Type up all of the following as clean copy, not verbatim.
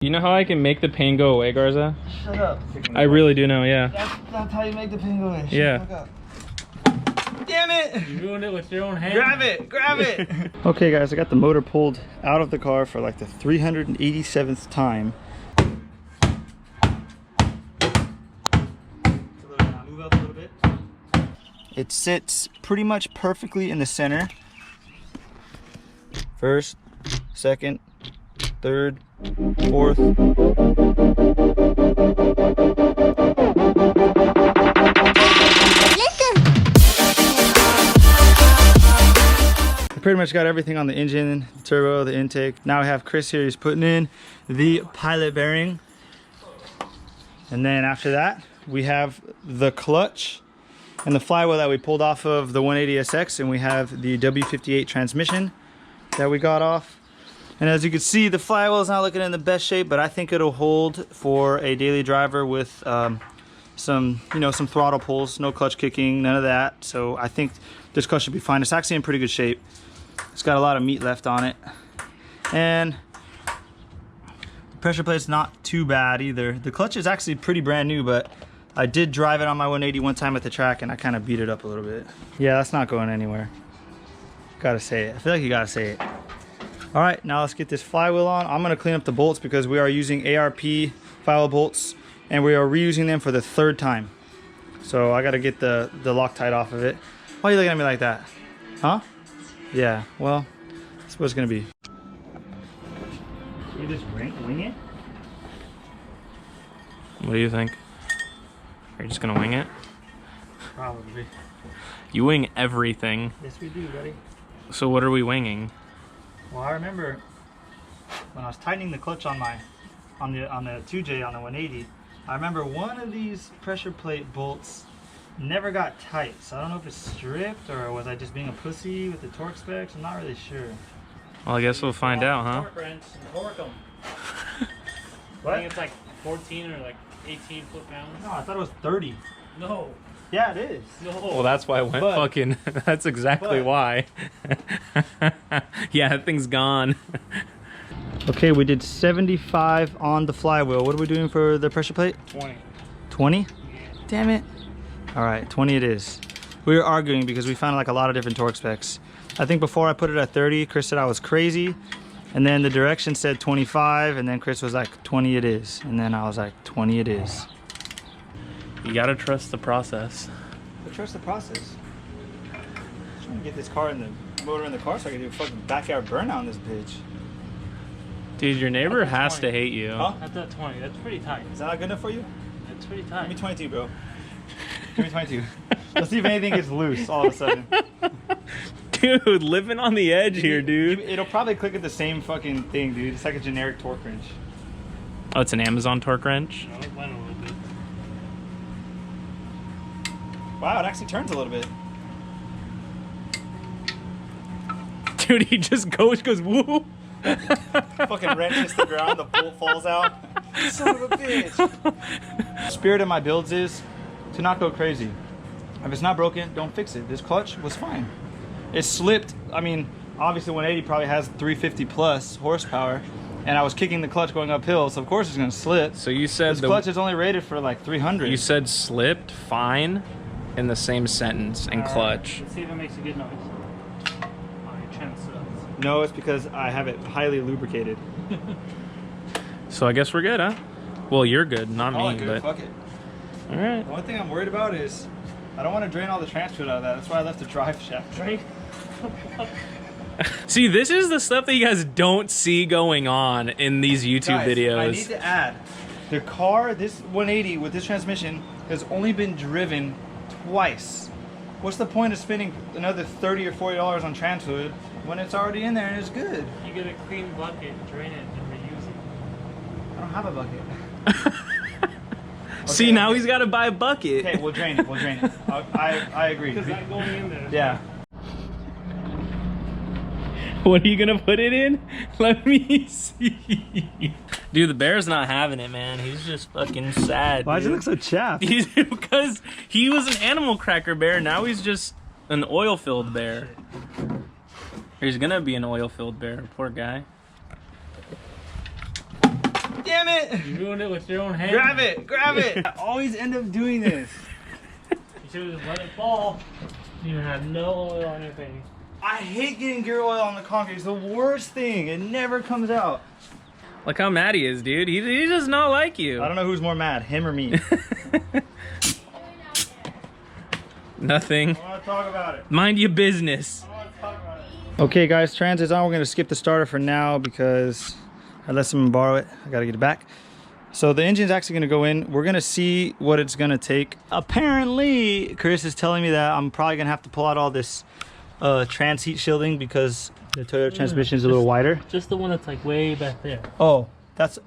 You know how I can make the pain go away, Garza? Shut up. I really do know, yeah. That's how you make the pain go away. Yeah. Damn it! You ruined it with your own hand. Grab it! Grab it! Okay guys, I got the motor pulled out of the car for like the 387th time. Move up a little bit. It sits pretty much perfectly in the center. First, second, third, fourth. I pretty much got everything on the engine, the turbo, the intake. Now I have Chris here, he's putting in the pilot bearing. And then after that, we have the clutch and the flywheel that we pulled off of the 180SX, and we have the W58 transmission that we got off. And as you can see, the flywheel is not looking in the best shape, but I think it'll hold for a daily driver with some throttle pulls, no clutch kicking, none of that. So I think this clutch should be fine. It's actually in pretty good shape. It's got a lot of meat left on it. And the pressure plate's not too bad either. The clutch is actually pretty brand new, but I did drive it on my 180 one time at the track and I kind of beat it up a little bit. Yeah, that's not going anywhere. Gotta say it. I feel like you gotta say it. All right, now let's get this flywheel on. I'm gonna clean up the bolts because we are using ARP flywheel bolts and we are reusing them for the 3rd time. So I gotta get the Loctite off of it. Why are you looking at me like that? Huh? Yeah, well, that's what it's gonna be. You just wing it? What do you think? Are you just gonna wing it? Probably. You wing everything. Yes, we do, buddy. So what are we winging? Well, I remember when I was tightening the clutch on the 2J on the 180, I remember one of these pressure plate bolts never got tight. So I don't know if it's stripped or was I just being a pussy with the torque specs. I'm not really sure. Well, I guess we'll find out, huh? Torque wrench and torque them. What? I think it's like 14 or like 18 foot-pounds. No, I thought it was 30. No. Yeah, it is. No. Well, that's why I went fucking... That's exactly why. Yeah, that thing's gone. Okay, we did 75 on the flywheel. What are we doing for the pressure plate? 20. 20? Damn it. All right, 20 it is. We were arguing because we found like a lot of different torque specs. I think before I put it at 30, Chris said I was crazy. And then the direction said 25, and then Chris was like, 20 it is. And then I was like, 20 it is. You gotta trust the process. But trust the process. I'm trying to get this car in the motor in the car so I can do a fucking backyard burnout on this bitch. Dude, your neighbor has 20. to hate you. Huh? That's at 20. That's pretty tight. Is that not good enough for you? That's pretty Give tight. me 22, bro. Give me 22. Let's see if anything gets loose all of a sudden. Dude, living on the edge here, dude. It'll probably click at the same fucking thing, dude. It's like a generic torque wrench. Oh, it's an Amazon torque wrench? No, it went a little bit. Wow, it actually turns a little bit. Dude, he just goes woo. Fucking wrenches the ground, the bolt falls out. Son of a bitch. Spirit of my builds is to not go crazy. If it's not broken, don't fix it. This clutch was fine. It slipped. I mean, obviously 180 probably has 350 plus horsepower, and I was kicking the clutch going uphill, so of course it's gonna slip. So you said This clutch is only rated for like 300. You said slipped fine in the same sentence and clutch. Let's see if it makes a good noise. Oh, your chin sucks. No, it's because I have it highly lubricated. So I guess we're good, huh? Well, you're good, not me, but fuck it. all right. The one thing I'm worried about is I don't want to drain all the trans fluid out of that. That's why I left the drive shaft. Drink. See, this is the stuff that you guys don't see going on in these YouTube Guys, videos. I need to add, the car, this 180 with this transmission, has only been driven twice. What's the point of spending another $30 or $40 on trans fluid when it's already in there and it's good? You get a clean bucket, drain it, and reuse it. I don't have a bucket. See, Okay, now okay. he's got to buy a bucket. Okay, we'll drain it. We'll drain it. I agree. Because that going in there. Yeah. What are you gonna put it in? Let me see. Dude, the bear's not having it, man. He's just fucking sad. Why does it look so chapped? Because he was an animal cracker bear. Now he's just an oil-filled bear. He's gonna be an oil-filled bear. Poor guy. Damn it! You ruined it with your own hand. Grab it! Grab it! I always end up doing this. You should have just let it fall. You have no oil on your thing. I hate getting gear oil on the concrete. It's the worst thing. It never comes out. Look how mad he is, dude. He does not like you. I don't know who's more mad, him or me. Nothing. I want to talk about it. Mind your business. Okay guys, transit's on. We're gonna skip the starter for now because I let someone borrow it. I gotta get it back. So the engine's actually gonna go in. We're gonna see what it's gonna take. Apparently, Chris is telling me that I'm probably gonna have to pull out all this trans heat shielding because the Toyota transmission is a little wider. Just the one that's like way back there. Oh, that's,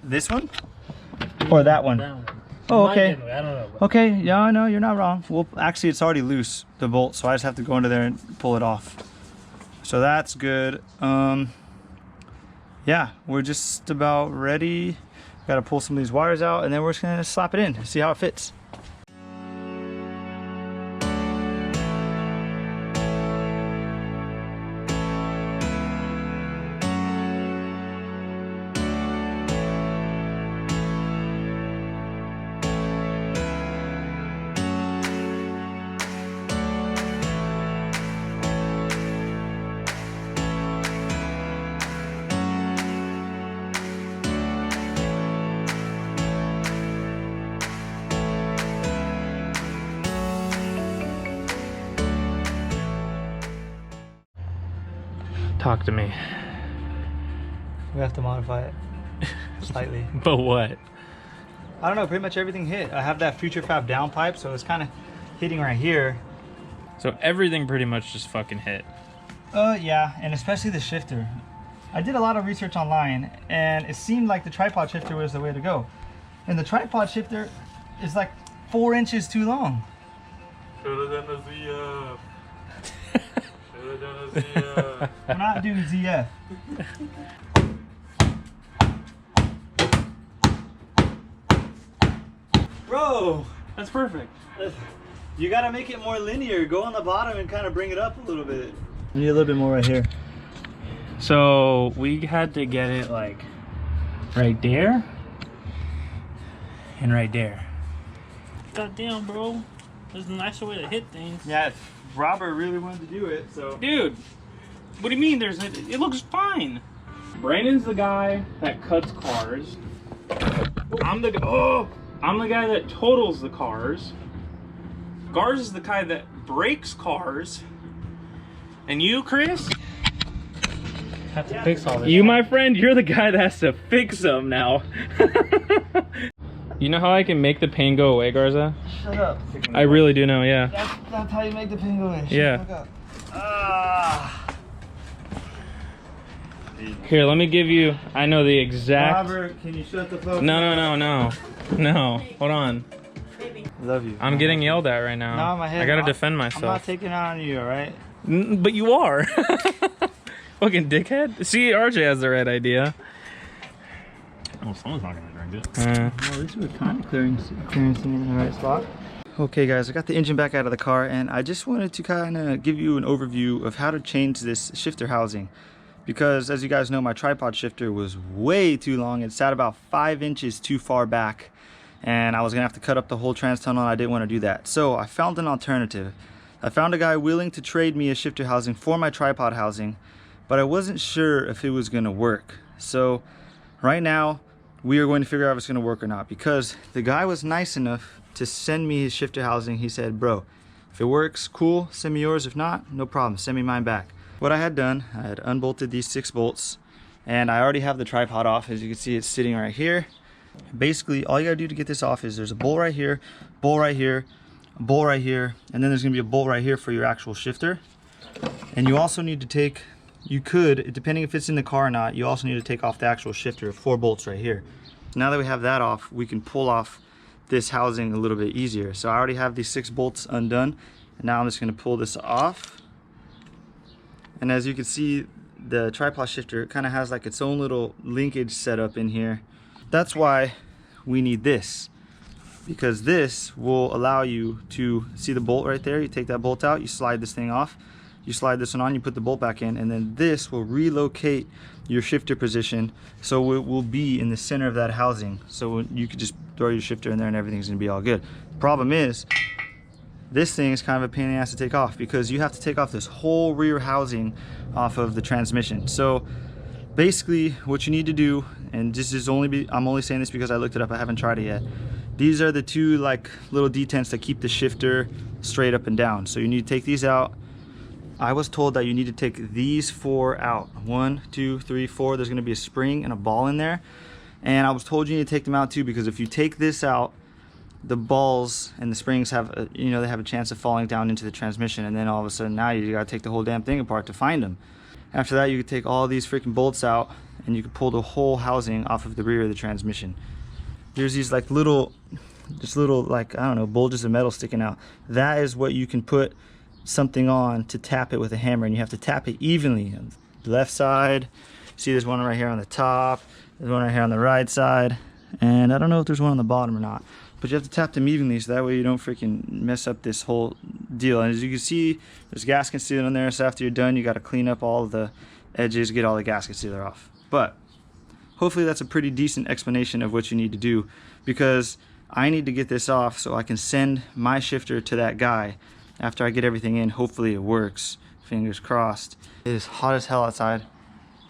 this one? Or that one? That one. Oh, okay. I don't know. Okay, yeah, no, you're not wrong. Well, actually, it's already loose, the bolt, so I just have to go into there and pull it off. So that's good. Yeah, we're just about ready. Got to pull some of these wires out, and then we're just gonna slap it in, see how it fits. Talk to me. We have to modify it slightly. But what? I don't know, pretty much everything hit. I have that Future Fab down pipe, so it's kind of hitting right here. So everything pretty much just fucking hit. Yeah, and especially the shifter. I did a lot of research online, and it seemed like the tripod shifter was the way to go. And the tripod shifter is like 4 inches too long. We're not doing ZF. Bro, That's perfect. you gotta make it more linear. Go on the bottom and kind of bring it up a little bit. You need a little bit more right here. So we had to get it like right there and right there. God damn, bro. There's a nicer way to hit things. Yeah, Robert really wanted to do it, so. Dude, what do you mean it looks fine? Brandon's the guy that cuts cars. I'm the guy that totals the cars. Gars is the guy that breaks cars. And you, Chris? Have to fix all this. You, my friend, you're the guy that has to fix them now. You know how I can make the pain go away, Garza? Shut up. I really do know, yeah. That's how you make the pain go away. Yeah. Ah. Here, let me give you, I know the exact... Robert, can you shut the fuck up? No, hold on. Love you. I'm getting yelled at right now. No, my head. I gotta defend myself. I'm not taking it on you, alright? But you are. Fucking dickhead. See, RJ has the right idea. Oh, someone's not gonna drink it. Well, at least we're kind of clearing in the right spot. Okay guys, I got the engine back out of the car, and I just wanted to kind of give you an overview of how to change this shifter housing. Because as you guys know, my tripod shifter was way too long. It sat about 5 inches too far back, and I was gonna have to cut up the whole trans tunnel, and I didn't want to do that. So I found an alternative. I found a guy willing to trade me a shifter housing for my tripod housing, but I wasn't sure if it was gonna work. So right now, we are going to figure out if it's gonna work or not, because the guy was nice enough to send me his shifter housing. He said, bro, if it works, cool, send me yours. If not, no problem, send me mine back. What I had done, I had unbolted these 6 bolts, and I already have the tripod off. As you can see, it's sitting right here. Basically, all you gotta do to get this off is there's a bolt right here, bolt right here, a bolt right here, and then there's gonna be a bolt right here for your actual shifter. And you also need to take, you could, depending if it's in the car or not, you also need to take off the actual shifter, 4 bolts right here. Now that we have that off, we can pull off this housing a little bit easier. So I already have these 6 bolts undone, and now I'm just gonna pull this off. And as you can see, the tripod shifter kind of has like its own little linkage setup in here. That's why we need this, because this will allow you to see the bolt right there. You take that bolt out, you slide this thing off, you slide this one on, you put the bolt back in, and then this will relocate your shifter position so it will be in the center of that housing. So you could just throw your shifter in there and everything's gonna be all good. Problem is, this thing is kind of a pain in the ass to take off because you have to take off this whole rear housing off of the transmission. So basically what you need to do, and this is I'm only saying this because I looked it up, I haven't tried it yet. These are the two like little detents that keep the shifter straight up and down. So you need to take these out. I was told that you need to take these 4 out. 1, 2, 3, 4. There's gonna be a spring and a ball in there. And I was told you need to take them out too, because if you take this out, the balls and the springs have, they have a chance of falling down into the transmission, and then all of a sudden now you gotta take the whole damn thing apart to find them. After that, you could take all these freaking bolts out and you could pull the whole housing off of the rear of the transmission. There's these like little like, I don't know, bulges of metal sticking out. That is what you can put something on to tap it with a hammer, and you have to tap it evenly on the left side. See, there's one right here on the top, there's one right here on the right side, and I don't know if there's one on the bottom or not, but you have to tap them evenly so that way you don't freaking mess up this whole deal. And as you can see, there's gasket sealer in there, so after you're done, you got to clean up all the edges, get all the gasket sealer off. But hopefully that's a pretty decent explanation of what you need to do, because I need to get this off so I can send my shifter to that guy. After I get everything in, hopefully it works. Fingers crossed. It is hot as hell outside,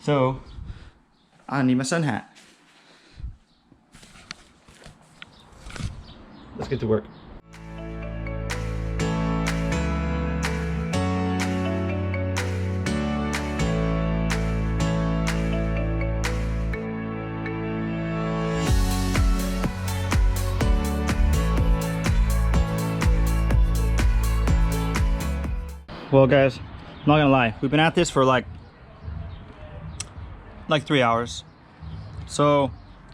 so I need my sun hat. Let's get to work. Well guys, I'm not gonna lie, we've been at this for like 3 hours. So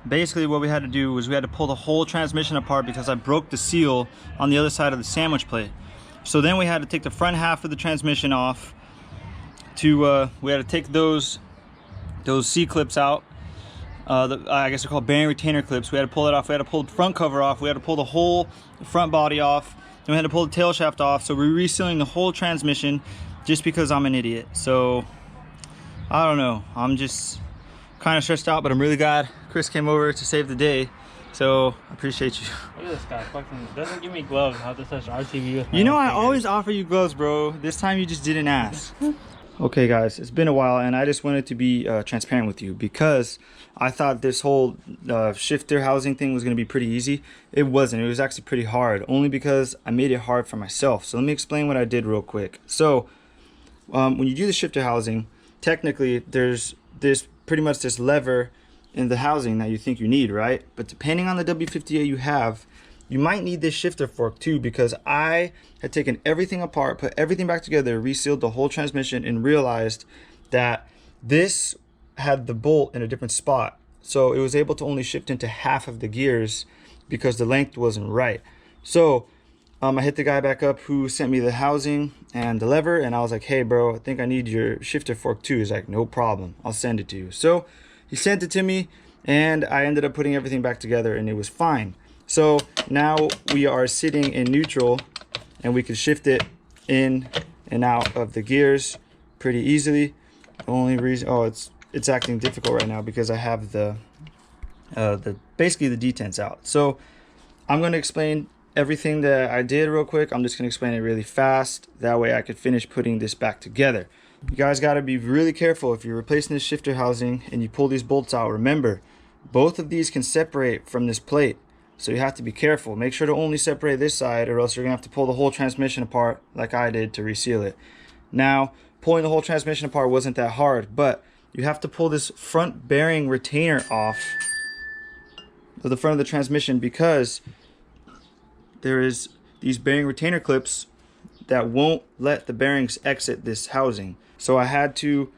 basically what we had to do was we had to pull the whole transmission apart because I broke the seal on the other side of the sandwich plate. So then we had to take the front half of the transmission off. We had to take those C-clips out. I guess they're called bearing retainer clips. We had to pull it off. We had to pull the front cover off. We had to pull the whole front body off. Then we had to pull the tail shaft off. So we're resealing the whole transmission just because I'm an idiot. So I don't know. I'm just kind of stressed out, but I'm really glad Chris came over to save the day. So I appreciate you. Look at this guy, fucking doesn't give me gloves. How to touch RTV with my You know, own I fingers. always offer you gloves, bro. This time you just didn't ask. Okay guys, it's been a while and I just wanted to be transparent with you because I thought this whole shifter housing thing was going to be pretty easy. It wasn't. It was actually pretty hard, only because I made it hard for myself. So let me explain what I did real quick. So when you do the shifter housing, technically there's pretty much this lever in the housing that you think you need, right? But depending on the W58 you have, you might need this shifter fork too, because I had taken everything apart, put everything back together, resealed the whole transmission, and realized that this had the bolt in a different spot. So it was able to only shift into half of the gears because the length wasn't right. So I hit the guy back up who sent me the housing and the lever, and I was like, hey bro, I think I need your shifter fork too. He's like, no problem, I'll send it to you. So he sent it to me and I ended up putting everything back together and it was fine. So now we are sitting in neutral and we can shift it in and out of the gears pretty easily. The only reason, it's acting difficult right now because I have the basically the detents out. So I'm going to explain everything that I did real quick. I'm just going to explain it really fast. That way I could finish putting this back together. You guys got to be really careful if you're replacing this shifter housing and you pull these bolts out. Remember, both of these can separate from this plate. So you have to be careful. Make sure to only separate this side or else you're going to have to pull the whole transmission apart like I did to reseal it. Now, pulling the whole transmission apart wasn't that hard, but you have to pull this front bearing retainer off of the front of the transmission because there is these bearing retainer clips that won't let the bearings exit this housing. So I had to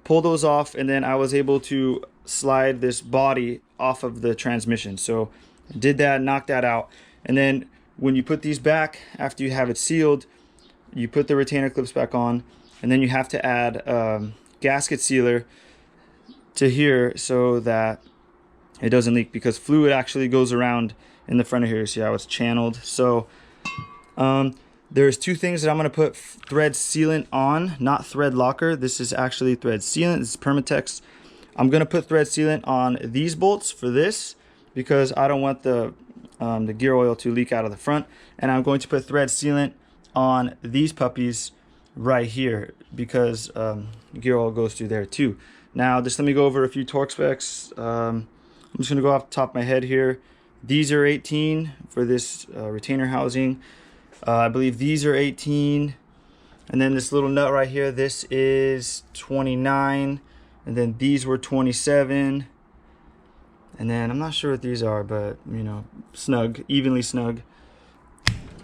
pull those off, and then I was able to slide this body off of the transmission. So I did that, knocked that out, and then when you put these back after you have it sealed, you put the retainer clips back on, and then you have to add gasket sealer to here so that it doesn't leak, because fluid actually goes around in the front of here. See how it's channeled? So There's two things that I'm going to put thread sealant on, not thread locker. This is actually thread sealant. This is Permatex. I'm going to put thread sealant on these bolts for this because I don't want the gear oil to leak out of the front. And I'm going to put thread sealant on these puppies right here because gear oil goes through there too. Now, just let me go over a few torque specs. I'm just going to go off the top of my head here. These are 18 for this retainer housing. I believe these are 18. And then this little nut right here, this is 29. And then these were 27. And then I'm not sure what these are, but you know, snug, evenly snug.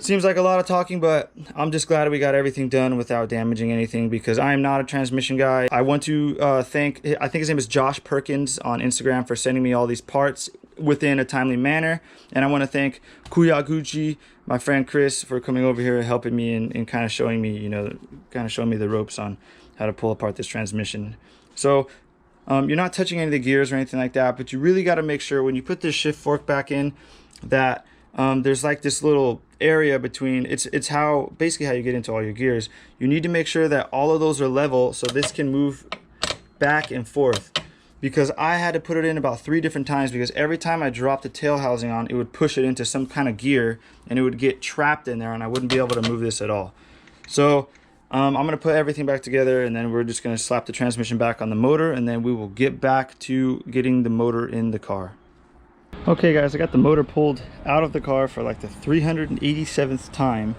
Seems like a lot of talking, but I'm just glad we got everything done without damaging anything because I am not a transmission guy. I want to thank, I think his name is Josh Perkins on Instagram for sending me all these parts within a timely manner. And I want to thank Kuyaguchi, my friend Chris, for coming over here and helping me and kind of showing me, you know, kind of showing me the ropes on how to pull apart this transmission. So you're not touching any of the gears or anything like that, but you really got to make sure when you put this shift fork back in that there's like this little area between, it's how basically how you get into all your gears. You need to make sure that all of those are level so this can move back and forth, because I had to put it in about 3 different times because every time I dropped the tail housing on, it would push it into some kind of gear and it would get trapped in there and I wouldn't be able to move this at all. So I'm going to put everything back together and then we're just going to slap the transmission back on the motor and then we will get back to getting the motor in the car. Okay guys, I got the motor pulled out of the car for like the 387th time.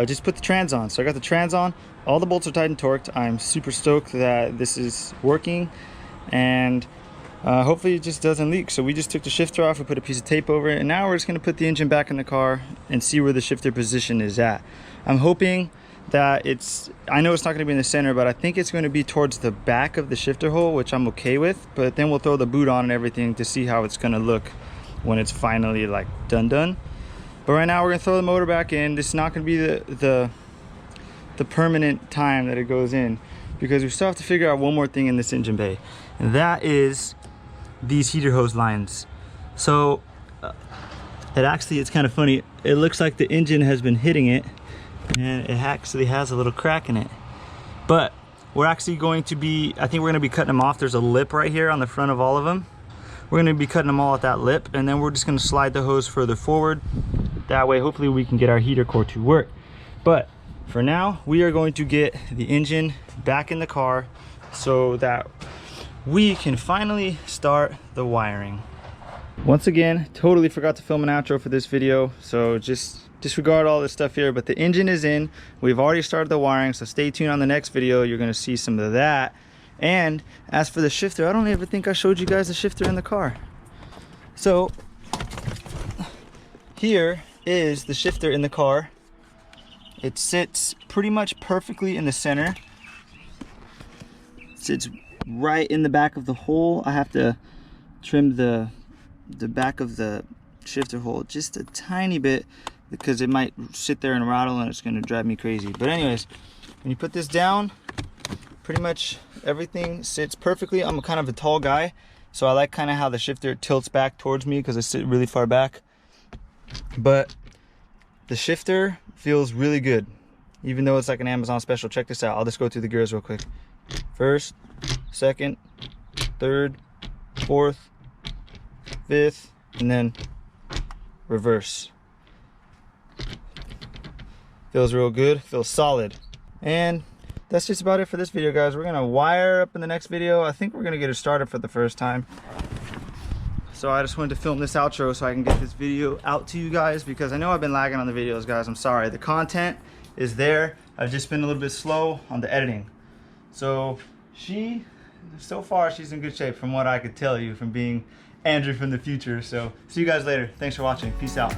Just put the trans on. So I got the trans on, all the bolts are tight and torqued. I'm super stoked that this is working and hopefully it just doesn't leak. So we just took the shifter off, we put a piece of tape over it, and now we're just going to put the engine back in the car and see where the shifter position is at. I'm hoping that I know it's not going to be in the center, but I think it's going to be towards the back of the shifter hole, which I'm okay with. But then we'll throw the boot on and everything to see how it's going to look when it's finally like done. But right now we're going to throw the motor back in. This is not going to be the permanent time that it goes in, because we still have to figure out one more thing in this engine bay, and that is these heater hose lines. So it's kind of funny. It looks like the engine has been hitting it and it actually has a little crack in it, but we're actually going to be, I think we're going to be cutting them off. There's a lip right here on the front of all of them. We're going to be cutting them all at that lip, and then we're just going to slide the hose further forward. That way hopefully we can get our heater core to work. But for now we are going to get the engine back in the car so that we can finally start the wiring. Once again, totally forgot to film an outro for this video, so just disregard all this stuff here, but the engine is in. We've already started the wiring, so stay tuned on the next video. You're going to see some of that. And as for the shifter, I don't ever think I showed you guys the shifter in the car. So here is the shifter in the car. It sits pretty much perfectly in the center. It sits right in the back of the hole. I have to trim the back of the shifter hole just a tiny bit because it might sit there and rattle and it's going to drive me crazy. But anyways, when you put this down, pretty much everything sits perfectly. I'm kind of a tall guy, so I like kind of how the shifter tilts back towards me because I sit really far back. But the shifter feels really good, even though it's like an Amazon special. Check this out. I'll just go through the gears real quick. First, second, third, fourth, fifth, and then reverse. Feels real good, feels solid. And that's just about it for this video, guys. We're gonna wire up in the next video. I think we're gonna get it started for the first time. So I just wanted to film this outro so I can get this video out to you guys, because I know I've been lagging on the videos, guys. I'm sorry. The content is there. I've just been a little bit slow on the editing. So so far she's in good shape from what I could tell you from being Andrew from the future. So see you guys later. Thanks for watching. Peace out.